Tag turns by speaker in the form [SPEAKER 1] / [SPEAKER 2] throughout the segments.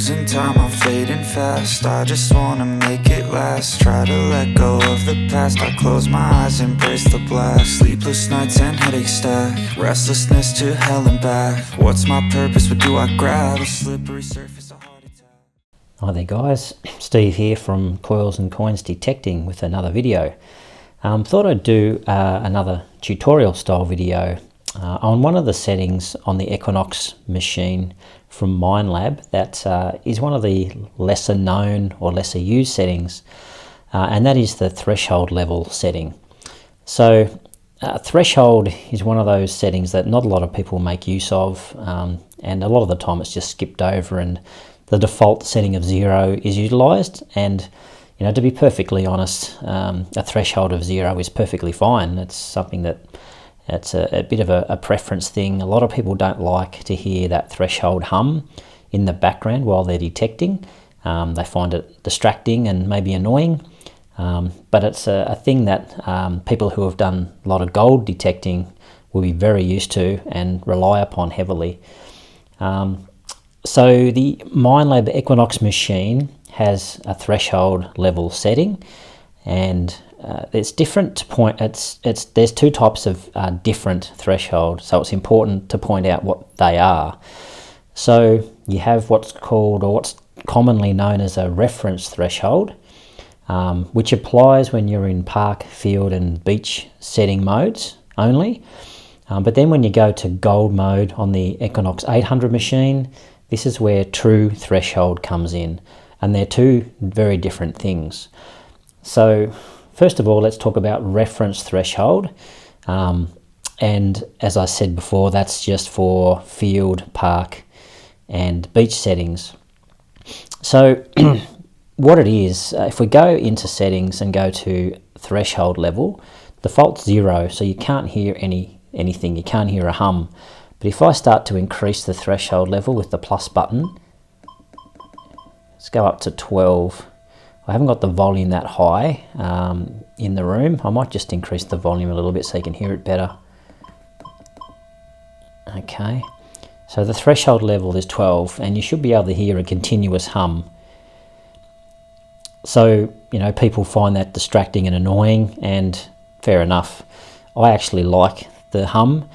[SPEAKER 1] losing time, I'm fading fast. I just wanna make it last. Try to let go of the past. I close my eyes, embrace the blast. Sleepless nights and headaches stack. Restlessness to hell and back. What's my purpose? What do I grab? A slippery surface, a heart attack.
[SPEAKER 2] Hi there guys, Steve here from Coils and Coins Detecting with another video. Thought I'd do another tutorial style video on one of the settings on the Equinox machine from Minelab that is one of the lesser known or lesser used settings, and that is the threshold level setting. So threshold is one of those settings that not a lot of people make use of, and a lot of the time it's just skipped over, and the default setting of 0 is utilized. And you know, to be perfectly honest, a threshold of 0 is perfectly fine. It's something that it's a bit of a preference thing. A lot of people don't like to hear that threshold hum in the background while they're detecting. They find it distracting and maybe annoying, but it's a thing that people who have done a lot of gold detecting will be very used to and rely upon heavily. So the Minelab Equinox machine has a threshold level setting, and it's different to point. There's two types of different threshold, so it's important to point out what they are. So you have what's called, or what's commonly known as, a reference threshold, which applies when you're in park, field and beach setting modes only. But then when you go to gold mode on the Equinox 800 machine, this is where true threshold comes in, and they're two very different things. So first of all, let's talk about reference threshold. And as I said before, that's just for field, park and beach settings. So what it is, if we go into settings and go to threshold level, default's 0, so you can't hear anything, you can't hear a hum. But if I start to increase the threshold level with the plus button, let's go up to 12. I haven't got the volume that high in the room. I might just increase the volume a little bit so you can hear it better. Okay, so the threshold level is 12, and you should be able to hear a continuous hum. So, you know, people find that distracting and annoying, and fair enough. I actually like the hum,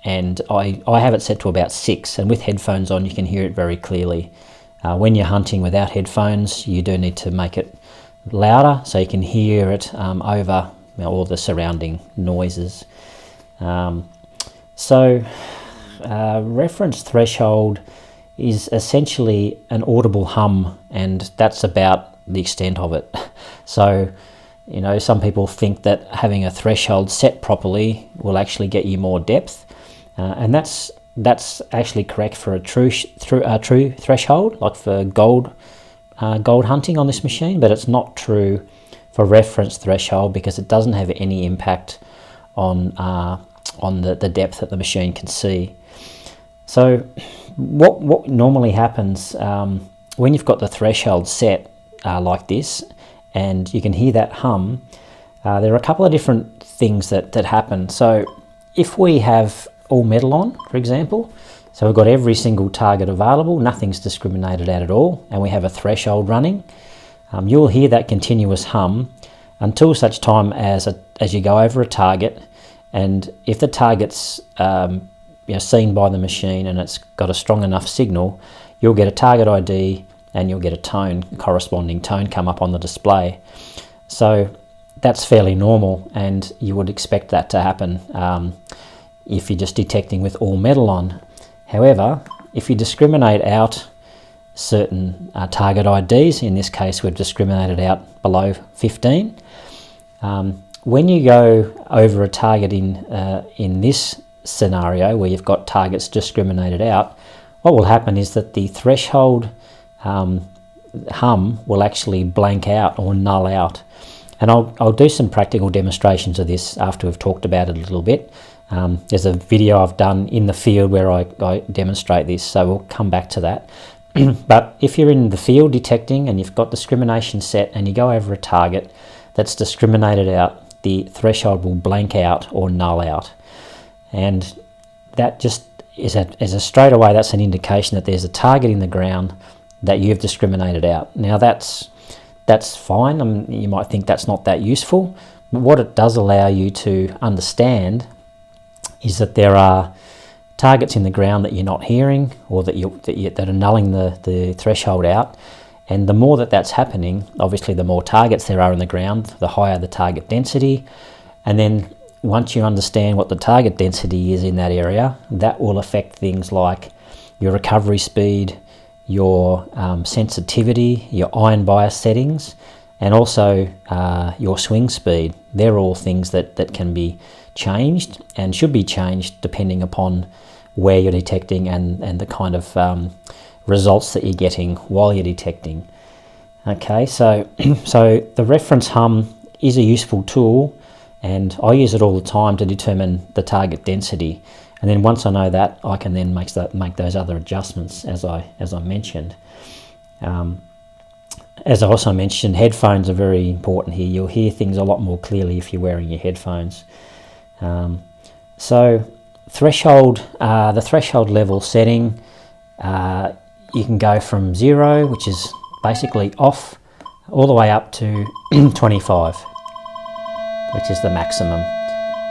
[SPEAKER 2] and I have it set to about 6, and with headphones on you can hear it very clearly. When you're hunting without headphones, you do need to make it louder so you can hear it over all the surrounding noises. Reference threshold is essentially an audible hum, and that's about the extent of it. So, you know, some people think that having a threshold set properly will actually get you more depth, and that's actually correct for a true threshold, like for gold hunting on this machine, but it's not true for reference threshold because it doesn't have any impact on the depth that the machine can see. So what normally happens when you've got the threshold set like this, and you can hear that hum, there are a couple of different things that happen. So if we have all metal on, for example, so we've got every single target available, nothing's discriminated at all, and we have a threshold running, you'll hear that continuous hum until such time as you go over a target, and if the target's seen by the machine and it's got a strong enough signal, you'll get a target ID and you'll get a corresponding tone come up on the display. So that's fairly normal, and you would expect that to happen if you're just detecting with all metal on. However, if you discriminate out certain target IDs, in this case we've discriminated out below 15, when you go over a target in this scenario where you've got targets discriminated out, what will happen is that the threshold hum will actually blank out or null out. And I'll do some practical demonstrations of this after we've talked about it a little bit. There's a video I've done in the field where I demonstrate this, so we'll come back to that. But if you're in the field detecting and you've got discrimination set and you go over a target that's discriminated out, the threshold will blank out or null out. And that just is a straight away, that's an indication that there's a target in the ground that you've discriminated out. Now that's fine. I mean, you might think that's not that useful, but what it does allow you to understand is that there are targets in the ground that you're not hearing, or that are nulling the threshold out. And the more that's happening, obviously the more targets there are in the ground, the higher the target density. And then once you understand what the target density is in that area, that will affect things like your recovery speed, your sensitivity, your ion bias settings, and also your swing speed. They're all things that can be changed and should be changed depending upon where you're detecting and the kind of results that you're getting while you're detecting. Okay, so the reference hum is a useful tool, and I use it all the time to determine the target density. And then once I know that, I can then make those other adjustments as I mentioned. As I also mentioned, headphones are very important here. You'll hear things a lot more clearly if you're wearing your headphones. So threshold, the threshold level setting, you can go from 0, which is basically off, all the way up to 25, which is the maximum.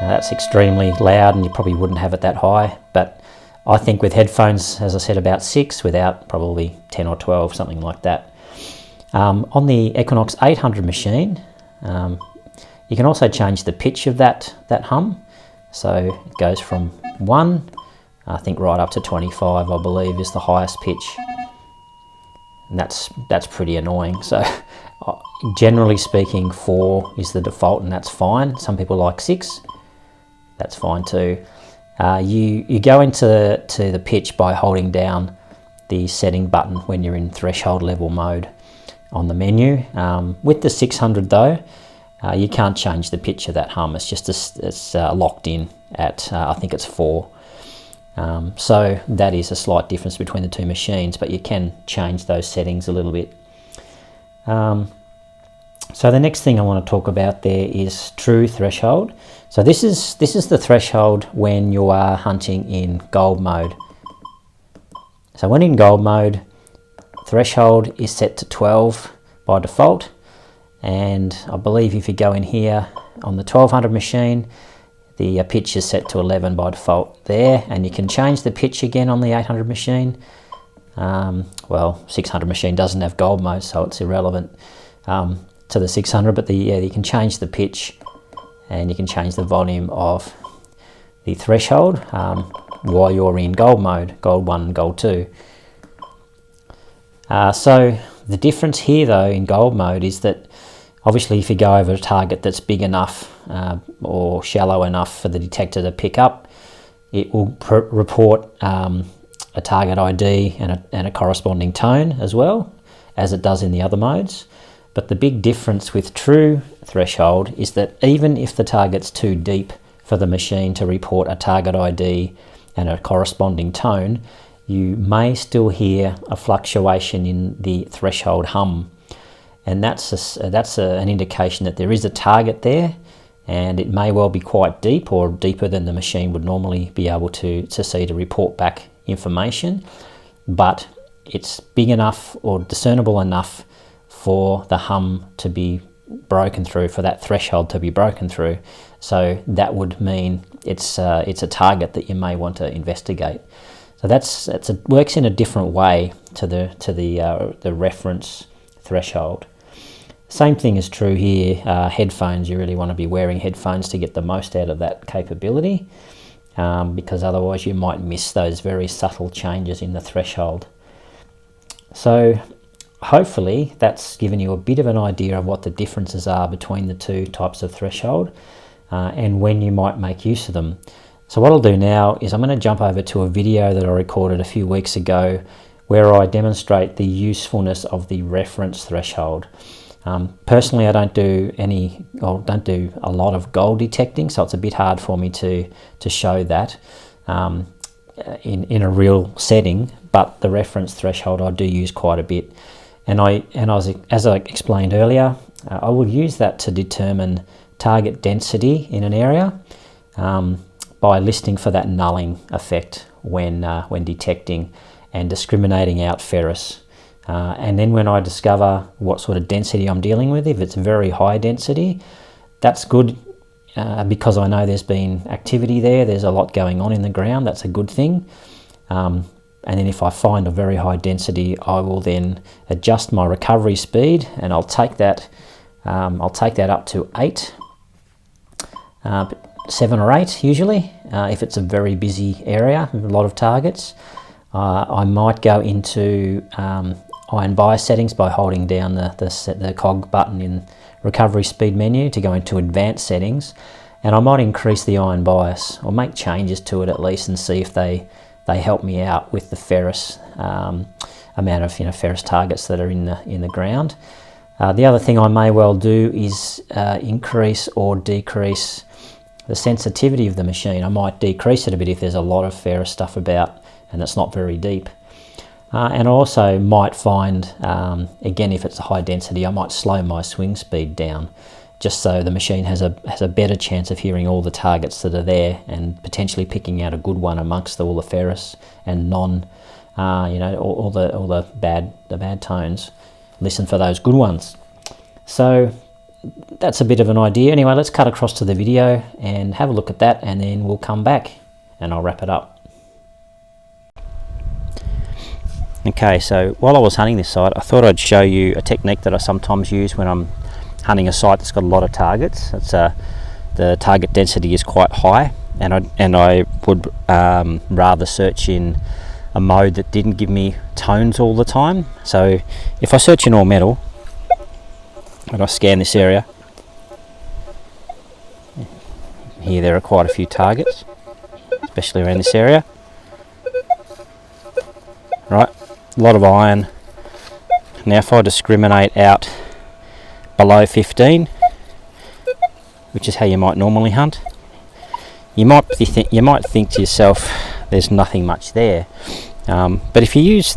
[SPEAKER 2] Now that's extremely loud, and you probably wouldn't have it that high, but I think with headphones, as I said, about 6, without probably 10 or 12, something like that. On the Equinox 800 machine, you can also change the pitch of that hum. So it goes from 1, I think, right up to 25, I believe, is the highest pitch. And that's pretty annoying. So generally speaking, 4 is the default, and that's fine. Some people like 6. That's fine too. You go into the pitch by holding down the setting button when you're in threshold level mode on the menu. With the 600 though, you can't change the pitch of that hum. It's just it's locked in at I think it's 4. So that is a slight difference between the two machines, but you can change those settings a little bit. So the next thing I want to talk about there is true threshold. So this is the threshold when you are hunting in gold mode. So when in gold mode, threshold is set to 12 by default, and I believe if you go in here on the 1200 machine, the pitch is set to 11 by default there, and you can change the pitch again on the 800 machine. Well, 600 machine doesn't have gold mode, so it's irrelevant to the 600, but you can change the pitch, and you can change the volume of the threshold while you're in gold mode, gold 1 and gold 2. So the difference here though in gold mode is that obviously if you go over a target that's big enough or shallow enough for the detector to pick up, it will report a target ID and a corresponding tone as well, as it does in the other modes. But the big difference with true threshold is that even if the target's too deep for the machine to report a target ID and a corresponding tone, you may still hear a fluctuation in the threshold hum. And that's an indication that there is a target there, and it may well be quite deep, or deeper than the machine would normally be able to see to report back information. But it's big enough or discernible enough for the hum to be broken through, for that threshold to be broken through. So that would mean it's a target that you may want to investigate. So it works in a different way to the reference threshold. Same thing is true here. Headphones, you really want to be wearing headphones to get the most out of that capability, because otherwise you might miss those very subtle changes in the threshold. So hopefully that's given you a bit of an idea of what the differences are between the two types of threshold and when you might make use of them. So what I'll do now is I'm going to jump over to a video that I recorded a few weeks ago where I demonstrate the usefulness of the reference threshold. Personally, I don't do a lot of gold detecting, so it's a bit hard for me to show that in a real setting, but the reference threshold I do use quite a bit. And as I explained earlier, I will use that to determine target density in an area by listening for that nulling effect when detecting and discriminating out ferrous. And then when I discover what sort of density I'm dealing with, if it's very high density, that's good because I know there's been activity there, there's a lot going on in the ground, that's a good thing. And then if I find a very high density, I will then adjust my recovery speed, and I'll take that up to 8, 7 or 8 usually. If it's a very busy area with a lot of targets, I might go into iron bias settings by holding down the cog button in recovery speed menu to go into advanced settings, and I might increase the iron bias or make changes to it at least and see if they help me out with the ferrous amount of ferrous targets that are in the ground. The other thing I may well do is increase or decrease the sensitivity of the machine. I might decrease it a bit if there's a lot of ferrous stuff about and it's not very deep. And I also might find, again, if it's a high density, I might slow my swing speed down, just so the machine has a better chance of hearing all the targets that are there and potentially picking out a good one amongst all the ferrous and all the bad tones. Listen for those good ones. So that's a bit of an idea. Anyway, let's cut across to the video and have a look at that, and then we'll come back and I'll wrap it up. Okay, so while I was hunting this site, I thought I'd show you a technique that I sometimes use when I'm hunting a site that's got a lot of targets. The target density is quite high, and I would rather search in a mode that didn't give me tones all the time. So if I search in all metal and I scan this area, here there are quite a few targets, especially around this area. Right, a lot of iron. Now if I discriminate out below 15, which is how you might normally hunt, you might think to yourself there's nothing much there, but if you use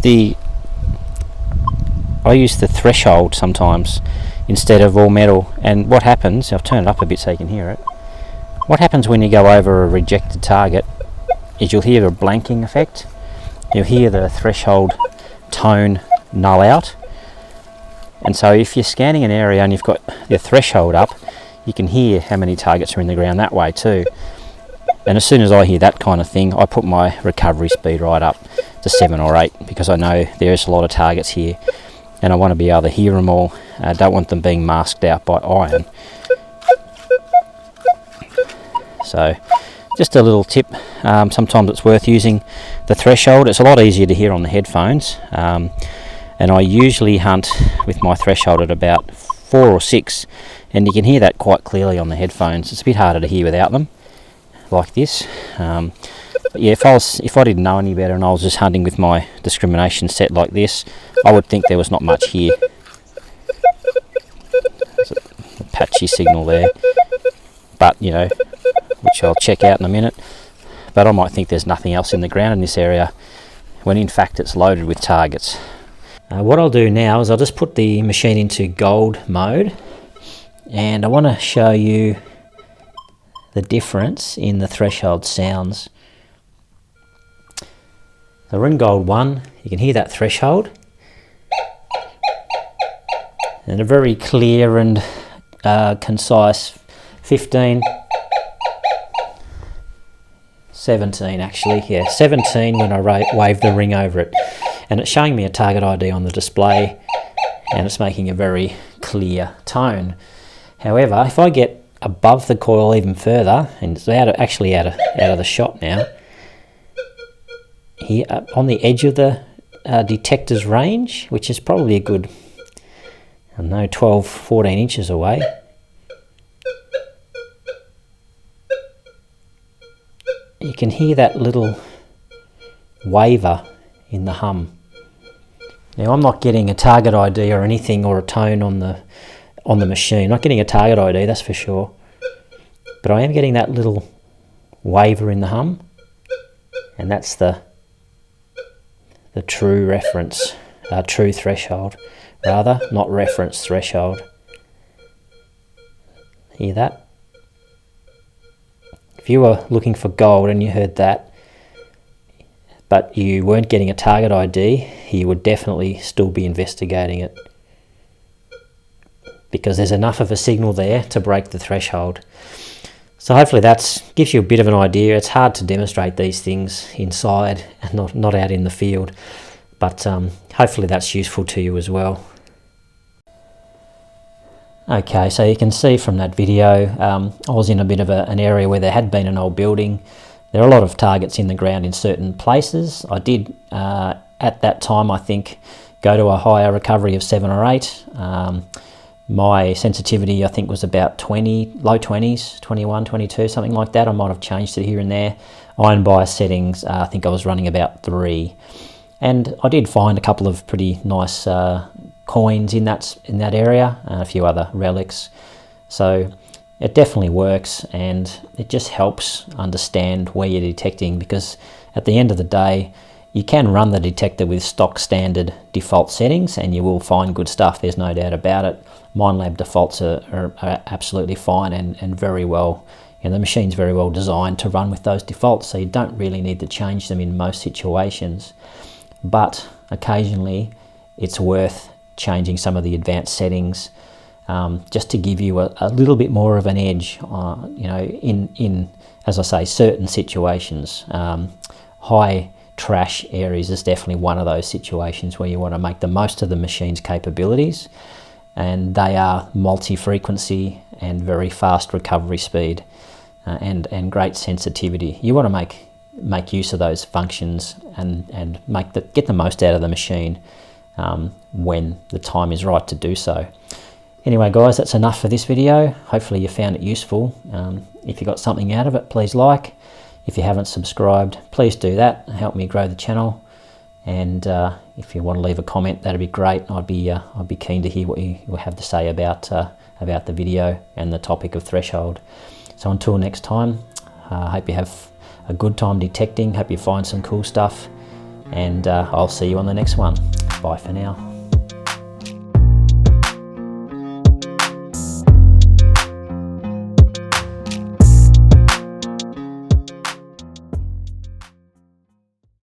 [SPEAKER 2] I use the threshold sometimes instead of all metal, and what happens, I'll turn it up a bit so you can hear it, what happens when you go over a rejected target is you'll hear a blanking effect. You'll hear the threshold tone null out, and so if you're scanning an area and you've got your threshold up, you can hear how many targets are in the ground that way too. And as soon as I hear that kind of thing, I put my recovery speed right up to 7 or 8, because I know there's a lot of targets here and I want to be able to hear them all. I don't want them being masked out by iron. So just a little tip, sometimes it's worth using the threshold. It's a lot easier to hear on the headphones, and I usually hunt with my threshold at about 4 or 6, and you can hear that quite clearly on the headphones. It's a bit harder to hear without them, like this. But yeah, if I didn't know any better and I was just hunting with my discrimination set like this, I would think there was not much here. There's a patchy signal there, but which I'll check out in a minute. But I might think there's nothing else in the ground in this area, when in fact it's loaded with targets. What I'll do now is I'll just put the machine into gold mode, and I want to show you the difference in the threshold sounds. So we're in gold 1, you can hear that threshold, and a very clear and concise 15, 17 actually, yeah, 17 when I wave the ring over it, and it's showing me a target ID on the display, and it's making a very clear tone. However, if I get above the coil even further, and it's actually out of the shot now, here on the edge of the detector's range, which is probably a good, I don't know, 12, 14 inches away, you can hear that little waver in the hum. Now I'm not getting a target ID or anything, or a tone on the machine. Not getting a target ID, that's for sure. But I am getting that little waver in the hum, and that's the true reference, true threshold, rather, not reference threshold. Hear that? If you were looking for gold and you heard that, but you weren't getting a target ID, you would definitely still be investigating it, because there's enough of a signal there to break the threshold. So hopefully that gives you a bit of an idea. It's hard to demonstrate these things inside and not out in the field, but hopefully that's useful to you as well. Okay, so you can see from that video, I was in a bit of an area where there had been an old building. There are a lot of targets in the ground in certain places. I did, at that time, I think, go to a higher recovery of 7 or 8. My sensitivity, I think, was about 20, low 20s, 21, 22, something like that. I might have changed it here and there. Iron bias settings, I think I was running about 3. And I did find a couple of pretty nice coins in that area, and a few other relics. So it definitely works, and it just helps understand where you're detecting, because at the end of the day, you can run the detector with stock standard default settings and you will find good stuff, there's no doubt about it. Minelab defaults are absolutely fine and very well, the machine's very well designed to run with those defaults, so you don't really need to change them in most situations. But occasionally it's worth changing some of the advanced settings, just to give you a little bit more of an edge, in, as I say, certain situations. High trash areas is definitely one of those situations where you want to make the most of the machine's capabilities, and they are multi-frequency and very fast recovery speed, and great sensitivity. You want to make use of those functions and get the most out of the machine when the time is right to do so. Anyway guys, that's enough for this video. Hopefully you found it useful. If you got something out of it, please like. If you haven't subscribed, please do that. Help me grow the channel. And if you want to leave a comment, that'd be great. I'd be keen to hear what you have to say about the video and the topic of threshold. So until next time, I hope you have a good time detecting. Hope you find some cool stuff, and I'll see you on the next one. Bye for now.